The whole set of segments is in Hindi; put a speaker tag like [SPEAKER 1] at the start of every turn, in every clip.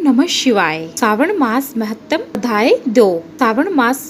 [SPEAKER 1] नमः शिवाय। श्रावण मास महत्तम अध्याय 2। श्रावण मास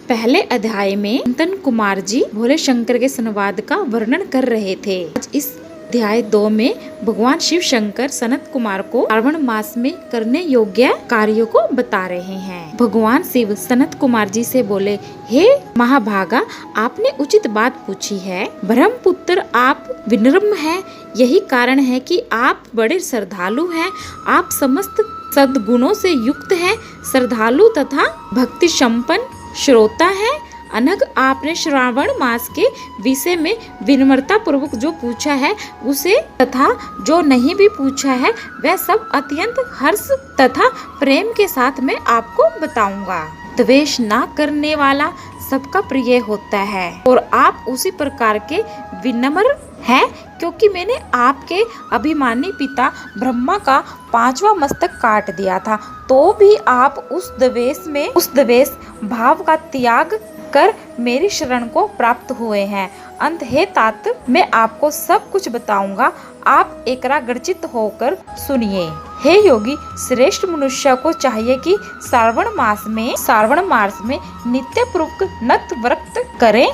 [SPEAKER 1] पहले अध्याय में नंदन कुमार जी भोले शंकर के संवाद का वर्णन कर रहे थे। आज इस अध्याय 2 में भगवान शिव शंकर सनत कुमार को श्रावण मास में करने योग्य कार्यों को बता रहे हैं। भगवान शिव सनत कुमार जी से बोले, हे महाभागा, आपने उचित बात पूछी है। ब्रह्मपुत्र, आप विनम्र हैं, यही कारण है कि आप बड़े श्रद्धालु हैं। आप समस्त सद्गुणों से युक्त हैं, श्रद्धालु तथा भक्ति संपन्न श्रोता हैं। अनग, आपने श्रावण मास के विषय में विनम्रता पूर्वक जो पूछा है उसे तथा जो नहीं भी पूछा है वह सब अत्यंत हर्ष तथा प्रेम के साथ मैं आपको बताऊंगा। द्वेष ना करने वाला सबका प्रिय होता है और आप उसी प्रकार के विनम्र हैं, क्योंकि मैंने आपके अभिमानी पिता ब्रह्मा का 5वां मस्तक काट दिया था, तो भी आप उस द्वेष भाव का त्याग कर मेरी शरण को प्राप्त हुए हैं। अंत हे तात, मैं आपको सब कुछ बताऊंगा, आप एकाग्रचित्त होकर सुनिए। हे योगी, श्रेष्ठ मनुष्य को चाहिए कि श्रावण मास में नित्य पूर्वक नत व्रत करें।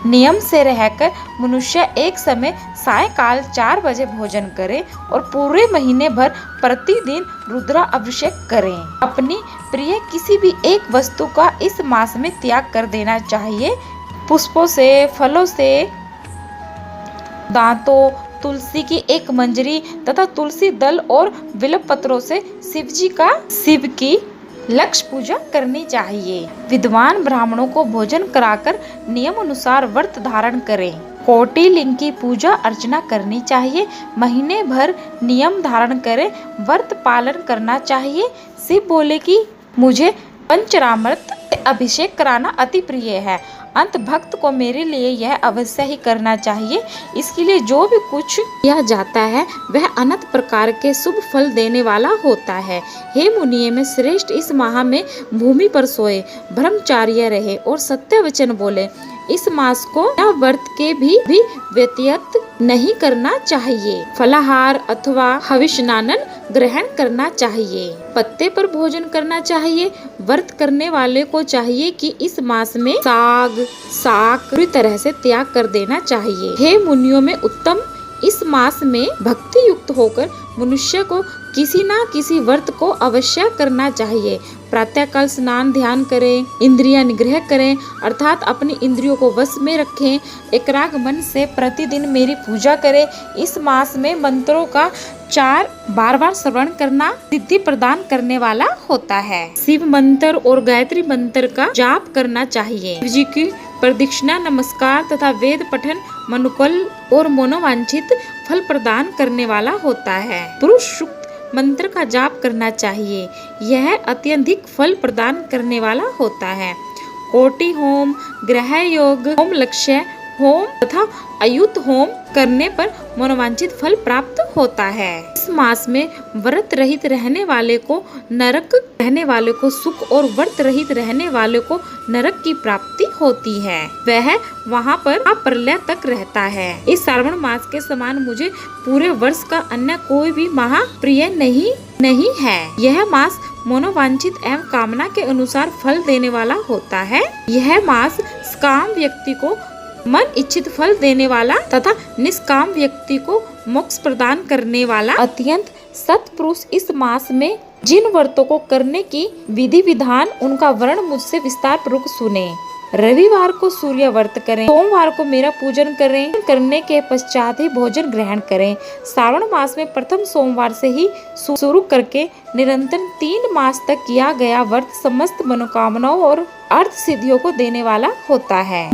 [SPEAKER 1] नियम से रहकर मनुष्य एक समय सायकाल 4 बजे भोजन करे और पूरे महीने भर प्रतिदिन रुद्रा अभिषेक करें। अपनी प्रिय किसी भी एक वस्तु का इस मास में त्याग कर देना चाहिए। पुष्पों से, फलों से, दांतों, तुलसी की एक मंजरी तथा तुलसी दल और बिल्व पत्रों से शिव की लक्ष्य पूजा करनी चाहिए। विद्वान ब्राह्मणों को भोजन कराकर नियम अनुसार व्रत धारण करें। कोटि लिंग की पूजा अर्चना करनी चाहिए। महीने भर नियम धारण करें, व्रत पालन करना चाहिए। शिव बोले कि मुझे पंचामृत अभिषेक कराना अति प्रिय है। अंत भक्त को मेरे लिए यह अवश्य ही करना चाहिए। इसके लिए जो भी कुछ किया जाता है वह अनंत प्रकार के शुभ फल देने वाला होता है। हे मुनिये में श्रेष्ठ, इस माह में भूमि पर सोए, ब्रह्मचार्य रहे और सत्य वचन बोले। इस मास को व्रत के भी व्यतीत नहीं करना चाहिए। फलाहार अथवा हविष्णानन ग्रहण करना चाहिए। पत्ते पर भोजन करना चाहिए। व्रत करने वाले को चाहिए कि इस मास में साग पूरी तरह से त्याग कर देना चाहिए। हे मुनियों में उत्तम, इस मास में भक्ति युक्त होकर मनुष्य को किसी न किसी व्रत को अवश्य करना चाहिए। प्रातःकाल स्नान ध्यान करें, इंद्रिया निग्रह करें, अर्थात अपनी इंद्रियों को वश में रखें। एकाग्र मन से प्रतिदिन मेरी पूजा करें। इस मास में मंत्रों का 4 बार श्रवण करना सिद्धि प्रदान करने वाला होता है। शिव मंत्र और गायत्री मंत्र का जाप करना चाहिए। शिव जी की प्रदक्षिणा, नमस्कार तथा वेद पठन मनुकुल और मनोवांछित फल प्रदान करने वाला होता है। पुरुष सूक्त मंत्र का जाप करना चाहिए, यह अत्यधिक फल प्रदान करने वाला होता है। कोटि होम, ग्रह योग होम, लक्ष्य होम तथा अयुत होम करने पर मनोवांछित फल प्राप्त होता है। इस मास में व्रत रहित रहने वाले को नरक, रहने वाले को सुख और व्रत रहित रहने वाले को नरक की प्राप्ति होती है। वह वहाँ पर प्रलय तक रहता है। इस श्रावण मास के समान मुझे पूरे वर्ष का अन्य कोई भी माह प्रिय नहीं है। यह मास मनोवांछित एवं कामना के अनुसार फल देने वाला होता है। यह मास काम व्यक्ति को मन इच्छित फल देने वाला तथा निष्काम व्यक्ति को मोक्ष प्रदान करने वाला अत्यंत सत्पुरुष। इस मास में जिन व्रतों को करने की विधि विधान उनका वर्ण मुझसे विस्तार पूर्वक सुने। रविवार को सूर्य व्रत करें, सोमवार को मेरा पूजन करें, करने के पश्चात ही भोजन ग्रहण करें। श्रावण मास में प्रथम सोमवार से ही शुरू करके निरंतर 3 मास तक किया गया व्रत समस्त मनोकामनाओं और अर्थ सिद्धियों को देने वाला होता है।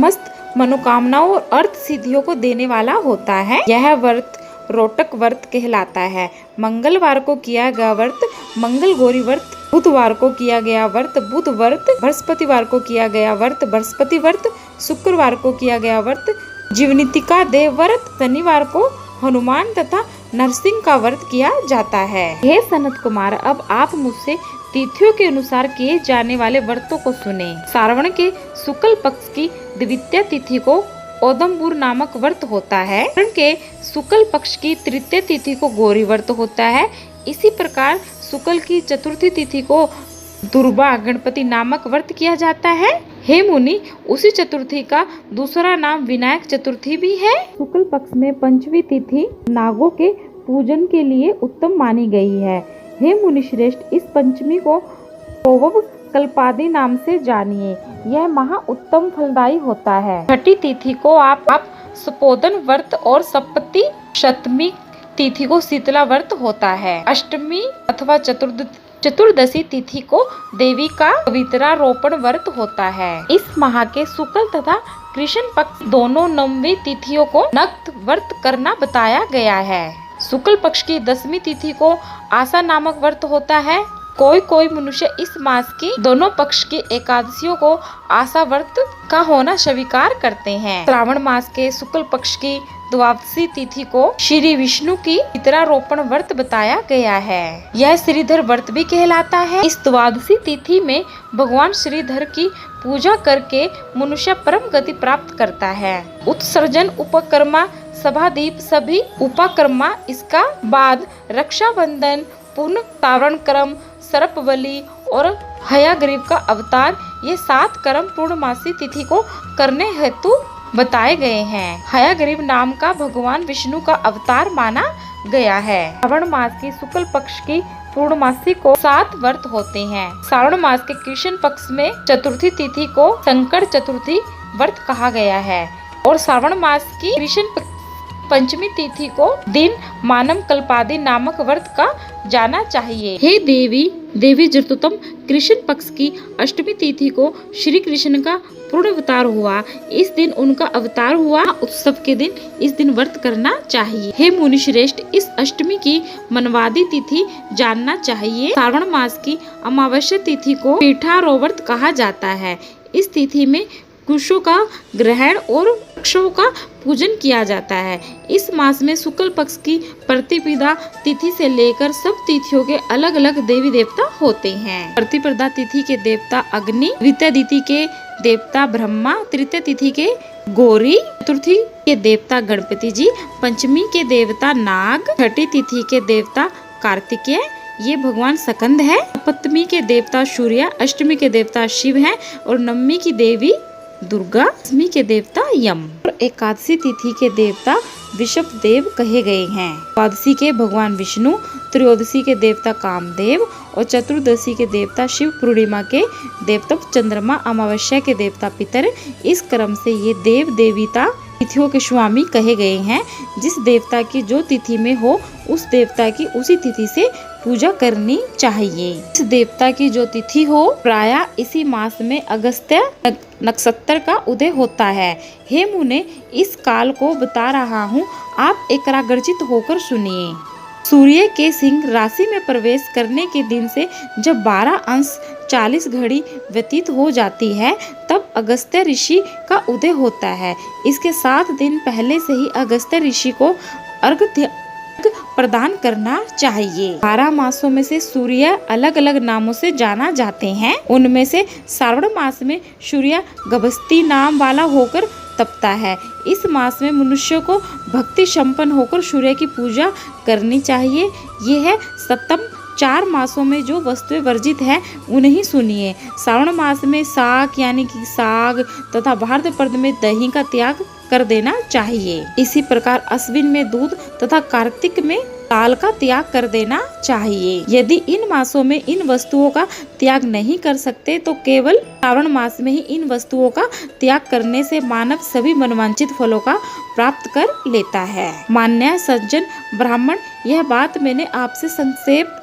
[SPEAKER 1] मनोकामनाओं और अर्थ सिद्धियों को देने वाला होता है। यह व्रत रोटक व्रत कहलाता है। मंगलवार को किया गया व्रत मंगल गौरी व्रत, बुधवार को किया गया व्रत बुध व्रत, बृहस्पतिवार को किया गया व्रत बृहस्पति व्रत, शुक्रवार को किया गया व्रत जीवनितिका देव व्रत, शनिवार को हनुमान तथा नरसिंह का व्रत किया जाता है। हे सनत कुमार, अब आप मुझसे तिथियों के अनुसार किए जाने वाले व्रतों को सुने। श्रावण के शुक्ल पक्ष की द्वितीय तिथि को ओदमपुर नामक व्रत होता है। श्रावण के शुक्ल पक्ष की तृतीय तिथि को गौरी व्रत होता है। इसी प्रकार शुक्ल की चतुर्थी तिथि को दुर्गा गणपति नामक व्रत किया जाता है। हे मुनि, उसी चतुर्थी का दूसरा नाम विनायक चतुर्थी भी है। शुक्ल पक्ष में पंचमी तिथि नागों के पूजन के लिए उत्तम मानी गई है। हे मुनि श्रेष्ठ, इस पंचमी को पौवव कल्पादि नाम से जानिए। यह महा उत्तम फलदायी होता है। छठी तिथि को आप सुपोदन व्रत और सप्तमी तिथि को शीतला व्रत होता है। अष्टमी अथवा चतुर्दशी तिथि को देवी का पवित्रारोपण व्रत होता है। इस माह के शुक्ल तथा कृष्ण पक्ष दोनों 9वीं तिथियों को नक्त व्रत करना बताया गया है। शुक्ल पक्ष की 10वीं तिथि को आशा नामक व्रत होता है। कोई मनुष्य इस मास की दोनों पक्ष की एकादशियों को आशा व्रत का होना स्वीकार करते हैं। श्रावण मास के शुक्ल पक्ष की द्वादशी तिथि को श्री विष्णु की पितरारोपण व्रत बताया गया है। यह श्रीधर व्रत भी कहलाता है। इस द्वादशी तिथि में भगवान श्रीधर की पूजा करके मनुष्य परम गति प्राप्त करता है। उत्सर्जन, उपकर्मा, सभादीप सभी उपकर्मा, इसका बाद रक्षाबंधन, पूर्ण श्रावण क्रम, सर्पबलि और हयाग्रीव का अवतार, ये 7 कर्म पूर्णमासी तिथि को करने हेतु बताए गए हैं। हयाग्रीव नाम का भगवान विष्णु का अवतार माना गया है। श्रावण मास की शुक्ल पक्ष की पूर्णमासी को 7 व्रत होते हैं। श्रावण मास के कृष्ण पक्ष में चतुर्थी तिथि को संकट चतुर्थी व्रत कहा गया है और श्रावण मास की कृष्ण पंचमी तिथि को दिन मानम कल्पादि नामक व्रत का जाना चाहिए। हे देवी जरतुतम, कृष्ण पक्ष की अष्टमी तिथि को श्री कृष्ण का पूर्ण अवतार हुआ। इस दिन उनका अवतार हुआ उत्सव के दिन इस दिन व्रत करना चाहिए। हे मुनि श्रेष्ठ, इस अष्टमी की मनवादी तिथि जानना चाहिए। श्रावण मास की अमावस्या तिथि को पीठारोव्रत कहा जाता है। इस तिथि में कुशों का ग्रहण और वृक्षों का पूजन किया जाता है। इस मास में शुक्ल पक्ष की प्रतिपदा तिथि से लेकर सब तिथियों के अलग अलग देवी देवता होते हैं। प्रतिपदा तिथि के देवता अग्नि, द्वितीय तिथि के देवता ब्रह्मा, तृतीय तिथि के गौरी, चतुर्थी के देवता गणपति जी, पंचमी के देवता नाग, छठी तिथि के देवता कार्तिकेय, ये भगवान स्कंद है। सप्तमी के देवता सूर्य, अष्टमी के देवता शिव हैं और नवमी की देवी दुर्गा, दशमी के देवता यम और एकादशी तिथि के देवता विषभ देव कहे गए हैं। द्वादशी के भगवान विष्णु, त्रयोदशी के देवता कामदेव और चतुर्दशी के देवता शिव, पूर्णिमा के देवता चंद्रमा, अमावस्या के देवता पितर। इस क्रम से ये देव देवता तिथियों के स्वामी कहे गए हैं। जिस देवता की जो तिथि में हो उस देवता की उसी तिथि से पूजा करनी चाहिए। इस देवता की जो तिथि हो प्रायः इसी मास में अगस्त्य नक्षत्र का उदय होता है। हे मुने, इस काल को बता रहा हूँ, आप एकाग्रचित होकर सुनिए। सूर्य के सिंह राशि में प्रवेश करने के दिन से जब 12:40 घड़ी व्यतीत हो जाती है तब अगस्त्य ऋषि का उदय होता है। इसके 7 दिन पहले से ही अगस्त्य ऋषि को अर्घ्य प्रदान करना चाहिए। 12 मासों में से सूर्य अलग अलग नामों से जाना जाते हैं। उनमें से श्रावण मास में सूर्य गभस्ती नाम वाला होकर तपता है। इस मास में मनुष्य को भक्ति संपन्न होकर सूर्य की पूजा करनी चाहिए। यह है सप्तम। 4 मासों में जो वस्तुएं वर्जित है उन्हें सुनिए। श्रावण मास में साग यानी कि साग तथा भाद्रपद में दही का त्याग कर देना चाहिए। इसी प्रकार अश्विन में दूध तथा कार्तिक में ताल का त्याग कर देना चाहिए। यदि इन मासों में इन वस्तुओं का त्याग नहीं कर सकते तो केवल श्रावण मास में ही इन वस्तुओं का त्याग करने से मानव सभी मनवांछित फलों का प्राप्त कर लेता है। मान्य सज्जन ब्राह्मण, यह बात मैंने आपसे संक्षेप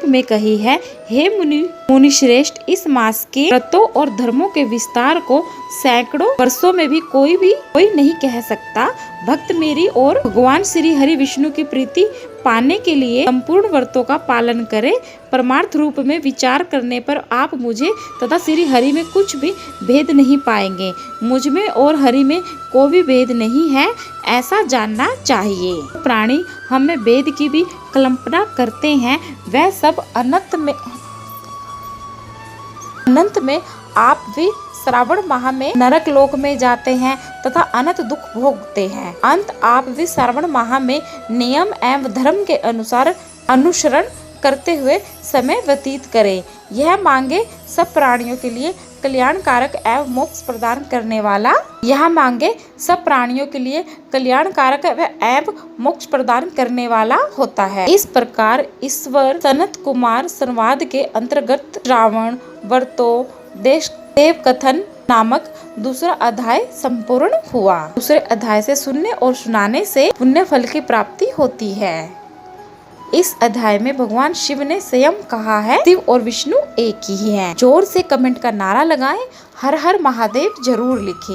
[SPEAKER 1] में कही है। हे मुनि श्रेष्ठ, इस मास के व्रतों और धर्मों के विस्तार को सैकड़ों वर्षों में भी कोई नहीं कह सकता। भक्त मेरी और भगवान श्री हरि विष्णु की प्रीति पाने के लिए संपूर्ण व्रतों का पालन करे। परमार्थ रूप में विचार करने पर आप मुझे तथा श्री हरि में कुछ भी भेद नहीं पाएंगे। मुझ में और हरि में कोई भी भेद नहीं है, ऐसा जानना चाहिए। प्राणी हमें भेद की भी कल्पना करते हैं, वह सब अनंत में आप भी श्रावण माह में नरक लोक में जाते हैं तथा अनंत दुख भोगते हैं। अंत आप भी श्रावण माह में नियम एवं धर्म के अनुसार अनुसरण करते हुए समय व्यतीत करें। यह मांगे सब प्राणियों के लिए कल्याणकारक एवं मोक्ष प्रदान करने वाला मोक्ष प्रदान करने वाला होता है। इस प्रकार ईश्वर सनत कुमार संवाद के अंतर्गत श्रावण व्रतों देव कथन नामक दूसरा अध्याय संपूर्ण हुआ। दूसरे अध्याय से सुनने और सुनाने से पुण्य फल की प्राप्ति होती है। इस अध्याय में भगवान शिव ने स्वयं कहा है, शिव और विष्णु एक ही हैं। जोर से कमेंट का नारा लगाएं, हर हर महादेव जरूर लिखें।